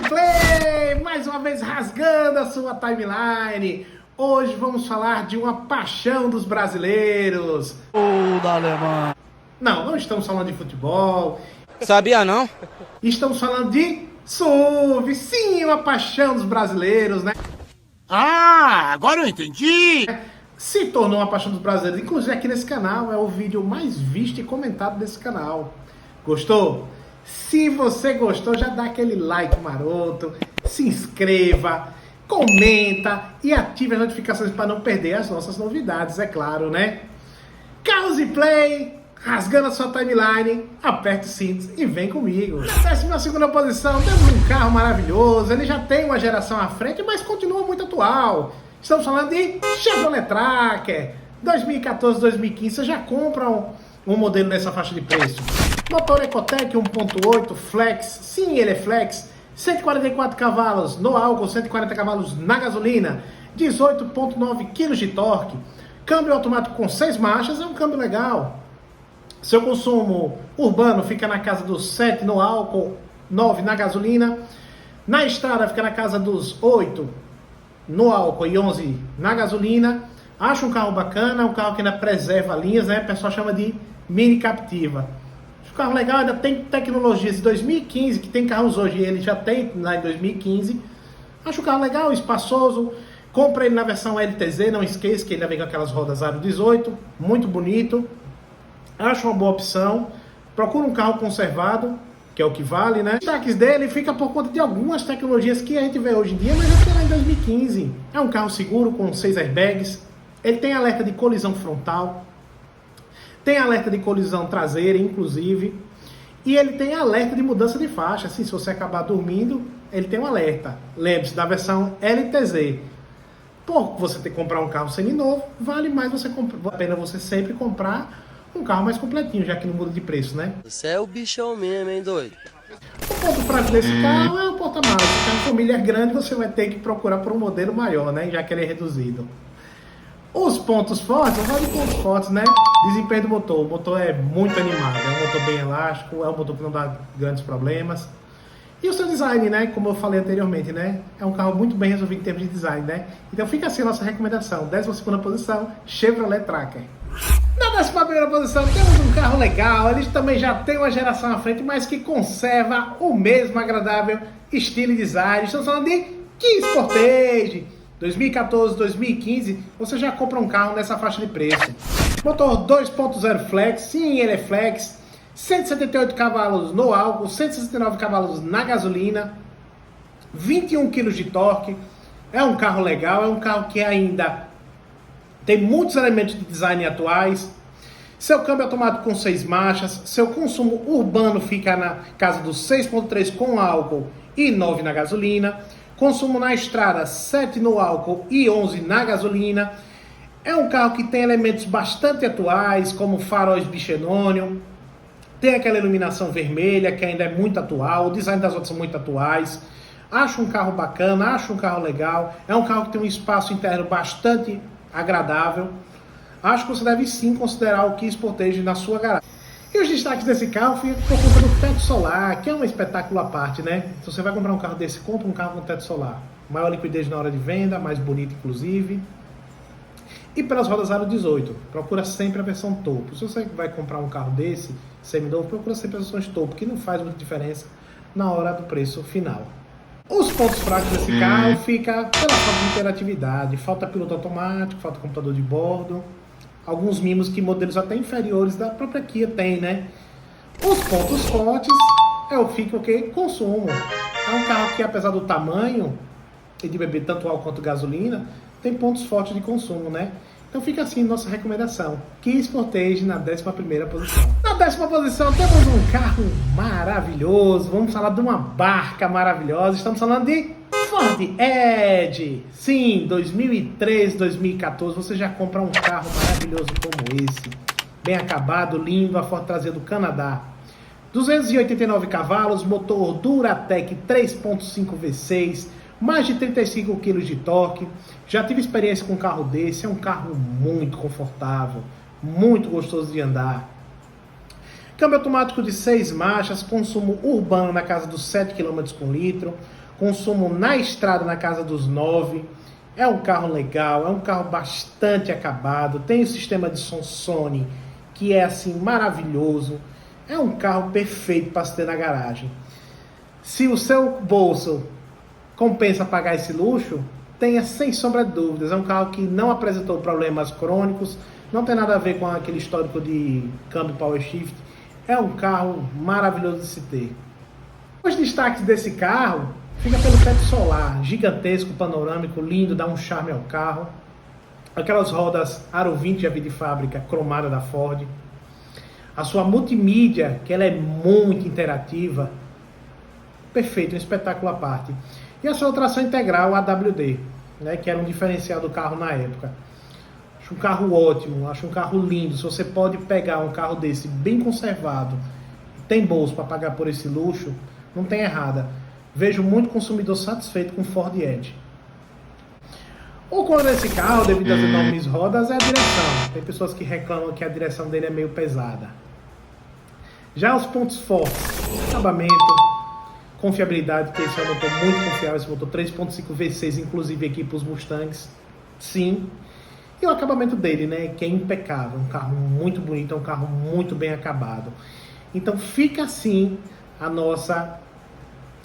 Play, mais uma vez rasgando a sua timeline. Hoje vamos falar de uma paixão dos brasileiros. O da Alemanha. Não estamos falando de futebol. Sabia não? Estamos falando de SUV. Sim, uma paixão dos brasileiros, né? Ah, agora eu entendi. Se tornou uma paixão dos brasileiros. Inclusive aqui nesse canal é o vídeo mais visto e comentado desse canal. Gostou? Se você gostou, já dá aquele like maroto, se inscreva, comenta e ative as notificações para não perder as nossas novidades, é claro, né? Carros e Play, rasgando a sua timeline, aperte os cintos e vem comigo. Na 12ª posição, temos um carro maravilhoso, ele já tem uma geração à frente, mas continua muito atual. Estamos falando de Chevrolet Tracker, 2014, 2015, você já compra um modelo nessa faixa de preço. Motor Ecotec 1.8 Flex, sim, ele é Flex, 144 cavalos no álcool, 140 cavalos na gasolina, 18.9 kg de torque, câmbio automático com 6 marchas, é um câmbio legal. Seu consumo urbano fica na casa dos 7 no álcool, 9 na gasolina, na estrada fica na casa dos 8 no álcool e 11 na gasolina. Acho um carro bacana, um carro que ainda preserva linhas, né? O pessoal chama de mini captiva. Carro legal, ainda tem tecnologias de 2015, que tem carros hoje, ele já tem lá em 2015. Acho o carro legal, espaçoso. Compra ele na versão LTZ, não esqueça que ele ainda vem com aquelas rodas aro 18, muito bonito. Acho uma boa opção. Procura um carro conservado, que é o que vale, né? Os destaques dele fica por conta de algumas tecnologias que a gente vê hoje em dia, mas já tem lá em 2015. É um carro seguro, com 6 airbags. Ele tem alerta de colisão frontal. Tem alerta de colisão traseira, inclusive. E ele tem alerta de mudança de faixa. Assim, se você acabar dormindo, ele tem um alerta. Lembre-se da versão LTZ. Por você ter que comprar um carro seminovo, vale mais vale a pena você sempre comprar um carro mais completinho, já que não muda de preço, né? Você é o bichão mesmo, hein, doido? O ponto fraco desse carro é o porta-malas. Se a família é grande, você vai ter que procurar por um modelo maior, né? Já que ele é reduzido. Os pontos fortes, vamos falar de pontos fortes, né? Desempenho do motor. O motor é muito animado, é um motor bem elástico, é um motor que não dá grandes problemas. E o seu design, né? Como eu falei anteriormente, né? É um carro muito bem resolvido em termos de design, né? Então fica assim a nossa recomendação. 12ª posição, Chevrolet Tracker. Na 11ª posição temos um carro legal, ele também já tem uma geração à frente, mas que conserva o mesmo agradável estilo e design. Estamos falando de Kia Sportage. 2014, 2015, você já compra um carro nessa faixa de preço. Motor 2.0 Flex, sim, ele é Flex. 178 cavalos no álcool, 169 cavalos na gasolina. 21 kg de torque. É um carro legal, é um carro que ainda tem muitos elementos de design atuais. Seu câmbio automático com 6 marchas. Seu consumo urbano fica na casa dos 6.3 com álcool e 9 na gasolina. Consumo na estrada, 7 no álcool e 11 na gasolina. É um carro que tem elementos bastante atuais, como faróis bixenônio. Tem aquela iluminação vermelha, que ainda é muito atual. O design das outras são muito atuais. Acho um carro bacana, acho um carro legal. É um carro que tem um espaço interno bastante agradável. Acho que você deve sim considerar o Kia Sportage na sua garagem. E os destaques desse carro ficam por conta do teto solar, que é um espetáculo à parte, né? Se você vai comprar um carro desse, compra um carro com teto solar. Maior liquidez na hora de venda, mais bonito inclusive. E pelas rodas aro 18, procura sempre a versão topo. Se você vai comprar um carro desse, seminovo, procura sempre as versões topo, que não faz muita diferença na hora do preço final. Os pontos fracos desse carro fica pela falta de interatividade, falta piloto automático, falta computador de bordo. Alguns mimos que modelos até inferiores da própria Kia tem, né? Os pontos fortes fica o que? Consumo. É um carro que, apesar do tamanho e de beber tanto álcool quanto gasolina, tem pontos fortes de consumo, né? Então fica assim nossa recomendação. Kia Sportage na 11ª posição. Na 10ª posição temos um carro maravilhoso. Vamos falar de uma barca maravilhosa. Estamos falando de Ford Edge. Sim, 2013, 2014, você já compra um carro maravilhoso como esse. Bem acabado, lindo, a Ford trazia do Canadá. 289 cavalos, motor Duratec 3.5 V6, mais de 35 kg de torque. Já tive experiência com um carro desse, é um carro muito confortável, muito gostoso de andar. Câmbio automático de 6 marchas, consumo urbano na casa dos 7 km por litro. consumo na estrada na casa dos 9. É um carro legal, é um carro bastante acabado, tem o sistema de som Sony, que é assim maravilhoso. É um carro perfeito para se ter na garagem. Se o seu bolso compensa pagar esse luxo, tenha sem sombra de dúvidas. É um carro que não apresentou problemas crônicos, não tem nada a ver com aquele histórico de câmbio power shift. É um carro maravilhoso de se ter. Os destaques desse carro fica pelo teto solar, gigantesco, panorâmico, lindo, dá um charme ao carro. Aquelas rodas Aro 20 já vi de fábrica, cromada da Ford. A sua multimídia, que ela é muito interativa, perfeito, um espetáculo à parte. E a sua tração integral AWD, né, que era um diferencial do carro na época. Acho um carro ótimo, acho um carro lindo. Se você pode pegar um carro desse bem conservado, tem bolso para pagar por esse luxo, não tem errada. Vejo muito consumidor satisfeito com o Ford Edge. O contra desse carro, devido às enormes rodas, é a direção. Tem pessoas que reclamam que a direção dele é meio pesada. Já os pontos fortes, acabamento, confiabilidade, que esse é um motor muito confiável, esse motor 3.5 V6, inclusive aqui para os Mustangs, sim. E o acabamento dele, né, que é impecável, um carro muito bonito, é um carro muito bem acabado. Então fica assim a nossa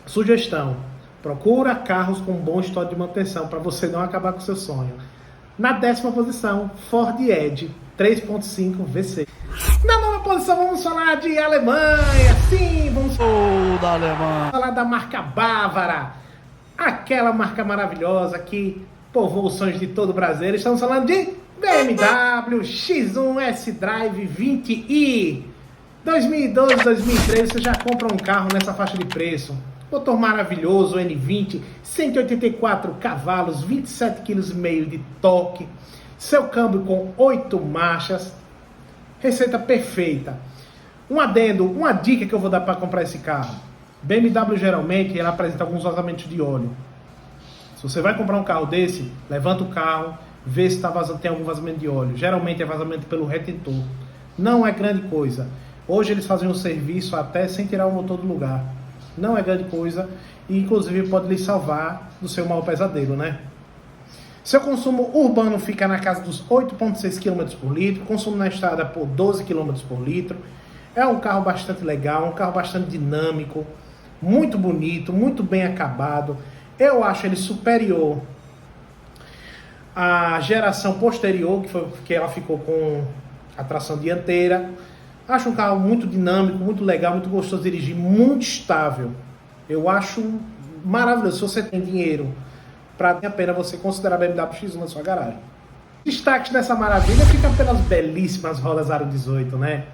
sugestão. Procura carros com bom histórico de manutenção para você não acabar com o seu sonho. Na 10ª posição, Ford Edge 3.5 V6. Na 9ª posição, vamos falar de Alemanha. Sim, vamos falar da marca Bávara. Aquela marca maravilhosa que povoa os sonhos de todo brasileiro. Estamos falando de BMW X1 S-Drive 20i. 2012, 2013, você já compra um carro nessa faixa de preço. Motor maravilhoso, N20, 184 cavalos, 27,5 kg de torque. Seu câmbio com 8 marchas. Receita perfeita. Um adendo, uma dica que eu vou dar para comprar esse carro. BMW geralmente ela apresenta alguns vazamentos de óleo. Se você vai comprar um carro desse, levanta o carro, vê se tem algum vazamento de óleo. Geralmente é vazamento pelo retentor. Não é grande coisa. Hoje eles fazem um serviço até sem tirar o motor do lugar. Não é grande coisa e inclusive pode lhe salvar do seu mau pesadelo, né? Seu consumo urbano fica na casa dos 8,6 km por litro, consumo na estrada por 12 km por litro. É um carro bastante legal, um carro bastante dinâmico, muito bonito, muito bem acabado. Eu acho ele superior à geração posterior, que ela ficou com a tração dianteira. Acho um carro muito dinâmico, muito legal, muito gostoso de dirigir, muito estável. Eu acho maravilhoso. Se você tem dinheiro, vale a pena você considerar a BMW X1 na sua garagem. Destaque dessa maravilha fica pelas belíssimas rodas Aro 18, né?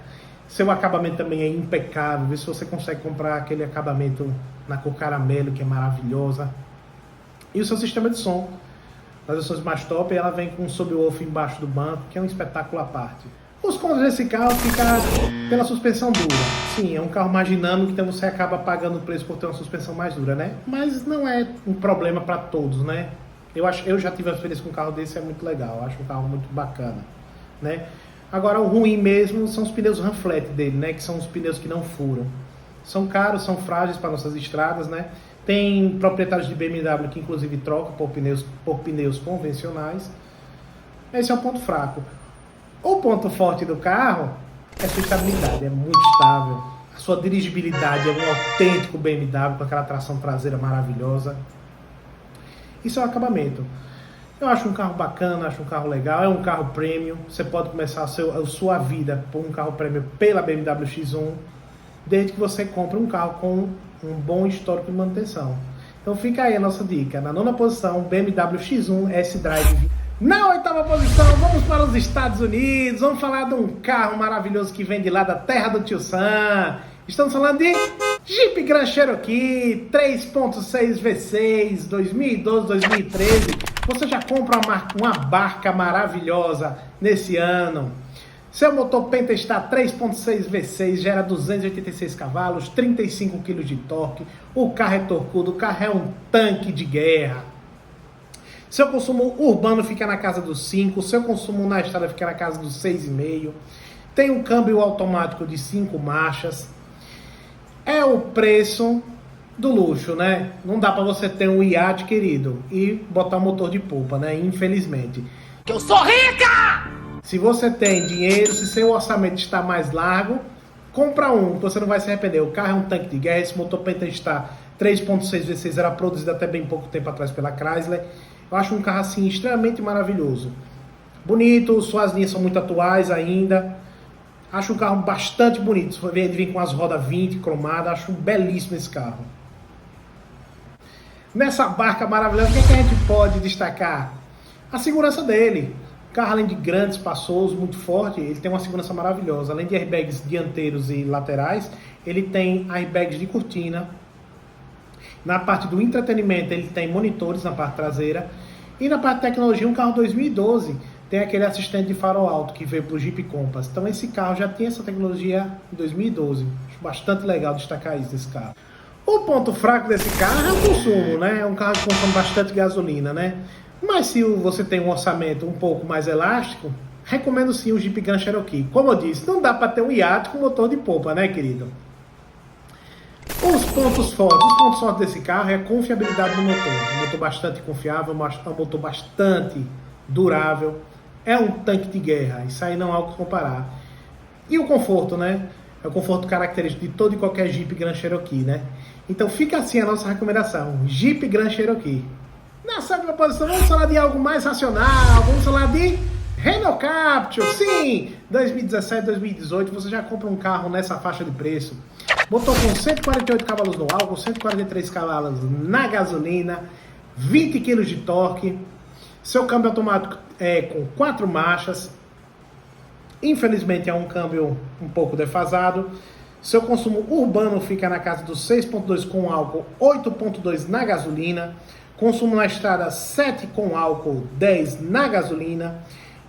Seu acabamento também é impecável. Vê se você consegue comprar aquele acabamento na cor caramelo, que é maravilhosa. E o seu sistema de som. Nas versões mais top, ela vem com um subwoofer embaixo do banco, que é um espetáculo à parte. Os contras desse carro ficam pela suspensão dura. Sim, é um carro mais dinâmico, então você acaba pagando o preço por ter uma suspensão mais dura, né? Mas não é um problema para todos, né? Eu já tive uma experiência com um carro desse, é muito legal. Acho um carro muito bacana, né? Agora, o ruim mesmo são os pneus Runflat dele, né? Que são os pneus que não furam. São caros, são frágeis para nossas estradas, né? Tem proprietários de BMW que inclusive trocam por pneus convencionais. Esse é um ponto fraco. O ponto forte do carro é a sua estabilidade, é muito estável. A sua dirigibilidade é um autêntico BMW com aquela tração traseira maravilhosa. E seu acabamento. Eu acho um carro bacana, acho um carro legal, é um carro premium. Você pode começar a sua vida por um carro premium pela BMW X1, desde que você compre um carro com um bom histórico de manutenção. Então fica aí a nossa dica. Na 9ª posição, BMW X1 S-Drive. Na 8ª posição, vamos para os Estados Unidos. Vamos falar de um carro maravilhoso que vem de lá da terra do Tio Sam. Estamos falando de Jeep Grand Cherokee 3.6 V6 2012, 2013. Você já compra uma barca maravilhosa nesse ano. Seu motor Pentastar 3.6 V6 gera 286 cavalos, 35 kg de torque. O carro é torcudo, o carro é um tanque de guerra. Seu consumo urbano fica na casa dos 5, seu consumo na estrada fica na casa dos 6,5. Tem um câmbio automático de 5 marchas. É o preço do luxo, né? Não dá pra você ter um iate, querido, e botar um motor de polpa, né? Infelizmente. Que eu sou rica! Se você tem dinheiro, se seu orçamento está mais largo, compra um, que você não vai se arrepender. O carro é um tanque de guerra, esse motor Penta está 3.6 V6, era produzido até bem pouco tempo atrás pela Chrysler. Eu acho um carro assim extremamente maravilhoso. Bonito, suas linhas são muito atuais ainda. Acho um carro bastante bonito. Ele vem com as rodas 20 cromadas, acho belíssimo esse carro. Nessa barca maravilhosa, o que a gente pode destacar? A segurança dele. O carro, além de grande, espaçoso, muito forte, ele tem uma segurança maravilhosa. Além de airbags dianteiros e laterais, ele tem airbags de cortina. Na parte do entretenimento, ele tem monitores na parte traseira. E na parte de tecnologia, um carro 2012, tem aquele assistente de farol alto que veio para o Jeep Compass. Então esse carro já tem essa tecnologia em 2012. Acho bastante legal destacar isso desse carro. O ponto fraco desse carro é o consumo, né? É um carro que consome bastante gasolina, né? Mas se você tem um orçamento um pouco mais elástico, recomendo sim o Jeep Grand Cherokee. Como eu disse, não dá para ter um iate com motor de polpa, né, querido? Os pontos fortes desse carro é a confiabilidade do motor. Um motor bastante confiável, um motor bastante durável. É um tanque de guerra, isso aí não há o que comparar. E o conforto, né? É o conforto característico de todo e qualquer Jeep Grand Cherokee, né? Então fica assim a nossa recomendação, Jeep Grand Cherokee. Na sétima posição, vamos falar de algo mais racional, vamos falar de Renault Captur. Sim, 2017, 2018, você já compra um carro nessa faixa de preço. Motor com 148 cavalos no álcool, 143 cavalos na gasolina, 20 kg de torque. Seu câmbio automático é com 4 marchas. Infelizmente é um câmbio um pouco defasado. Seu consumo urbano fica na casa dos 6.2 com álcool, 8.2 na gasolina. Consumo na estrada 7 com álcool, 10 na gasolina.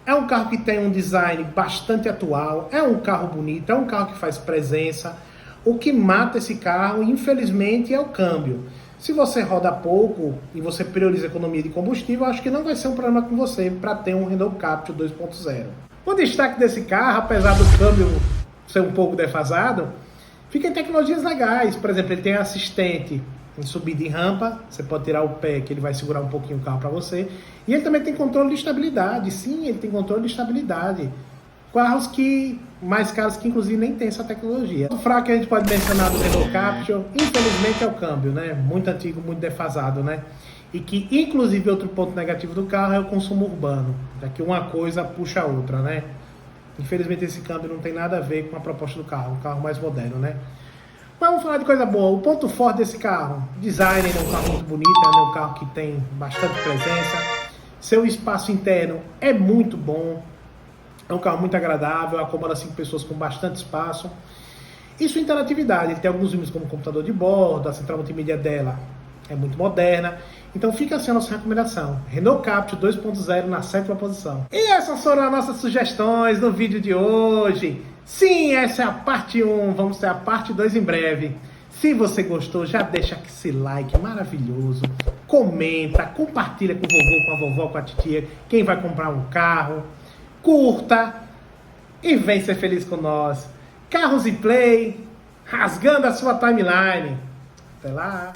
É um carro que tem um design bastante atual. É um carro bonito, é um carro que faz presença. O que mata esse carro, infelizmente, é o câmbio. Se você roda pouco e você prioriza a economia de combustível, acho que não vai ser um problema com você para ter um Renault Captur 2.0. O destaque desse carro, apesar do câmbio ser um pouco defasado, fica em tecnologias legais. Por exemplo, ele tem assistente em subida e rampa, você pode tirar o pé que ele vai segurar um pouquinho o carro para você. E ele também tem controle de estabilidade. Sim, ele tem controle de estabilidade. Carros mais caros que inclusive nem tem essa tecnologia. O fraco que a gente pode mencionar do Renault Captur, infelizmente, é o câmbio, né? Muito antigo, muito defasado, né? E que, inclusive, outro ponto negativo do carro é o consumo urbano, já que uma coisa puxa a outra, né? Infelizmente, esse câmbio não tem nada a ver com a proposta do carro, um carro mais moderno, né? Mas vamos falar de coisa boa. O ponto forte desse carro, design, é um carro muito bonito, é um carro que tem bastante presença. Seu espaço interno é muito bom. É um carro muito agradável, acomoda 5 pessoas com bastante espaço. E sua interatividade, ele tem alguns itens como computador de bordo, a central multimídia dela é muito moderna. Então fica assim a nossa recomendação, Renault Captur 2.0 na 7ª posição. E essas foram as nossas sugestões no vídeo de hoje. Sim, essa é a parte 1, vamos ter a parte 2 em breve. Se você gostou, já deixa esse like maravilhoso, comenta, compartilha com o vovô, com a vovó, com a titia, quem vai comprar um carro. Curta e vem ser feliz com nós. Carros e Play, rasgando a sua timeline. Até lá!